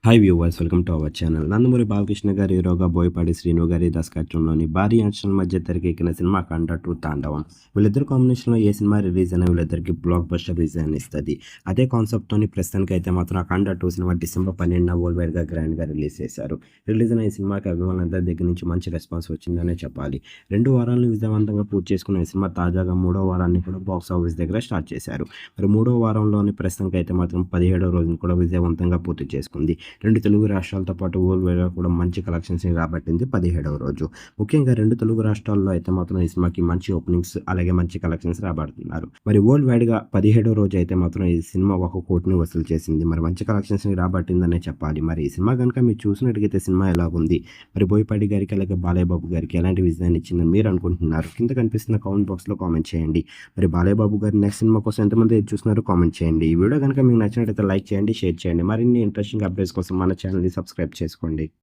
Hi viewers, welcome to our channel. Nandamuri Balakrishna గారి హీరోగా బోయపాటి శ్రీను గారి దర్శకత్వంలోని భారీ యాక్షన్ మధ్య తెరకెక్కిన సినిమా 'అఖండ 2 తాండవం'. వీళ్ళిద్దరు కాంబినేషన్లో ఏ సినిమా రిలీజ్ అయినా వీళ్ళిద్దరికి బ్లాక్ బస్టర్ విజయాన్ని ఇస్తుంది. అదే కాన్సెప్ట్తోని ప్రస్తుతానికి అయితే మాత్రం 'అఖండ 2' సినిమా డిసెంబర్ 12న వరల్డ్ వైడ్గా గ్రాండ్గా రిలీజ్ చేశారు. రిలీజ్ అయిన ఈ సినిమాకి అభిమానులందరి దగ్గర నుంచి మంచి రెస్పాన్స్ వచ్చిందనే చెప్పాలి. 2 వారాలను విజయవంతంగా పూర్తి చేసుకున్న ఈ సినిమా తాజాగా 3వ వారాన్ని కూడా బాక్స్ ఆఫీస్ దగ్గర స్టార్ట్ చేశారు. మరి 3వ వారంలోని ప్రస్తుతానికి అయితే మాత్రం 17వ రోజును కూడా విజయవంతంగా పూర్తి చేసుకుంది. 2 తెలుగు రాష్ట్రాలతో పాటు వరల్డ్ వైడ్‌గా కూడా మంచి కలెక్షన్స్‌ని రాబట్టింది 17వ రోజు. ముఖ్యంగా 2 తెలుగు రాష్ట్రాల్లో అయితే మాత్రం ఈ సినిమాకి మంచి ఓపెనింగ్స్ అలాగే మంచి కలెక్షన్స్ రాబడుతున్నారు. మరి వరల్డ్ వైడ్‌గా 17వ రోజు అయితే మాత్రం ఈ సినిమా 1 కోటిని వసూలు చేసింది. మరి మంచి కలెక్షన్స్‌ని రాబట్టిందనే చెప్పాలి. మరి ఈ సినిమా గనుక మీరు చూసినట్టుగైతే సినిమా ఎలాగుంది? మరి బోయపాటి గారికి అలాగే బాలయ్య బాబు గారికి ఎలాంటి విజయాన్ని ఇచ్చిందని మీరు అనుకుంటున్నారు? కింద కనిపిస్తున్న కామెంట్ బాక్స్‌లో కామెంట్ చేయండి. మరి బాలయ్య బాబు గారి నెక్స్ట్ సినిమా కోసం ఎంతమంది ఎదురు చూస్తున్నారో కామెంట్ చేయండి. ఈ వీడియో గనుక మీకు నచ్చినట్లయితే లైక్ చేయండి, షేర్ చేయండి. మరిన్ని ఇంట్రెస్టింగ్ అప్డేట్స్ కోసం మన ఛానల్‌ని సబ్స్క్రైబ్ చేసుకోండి.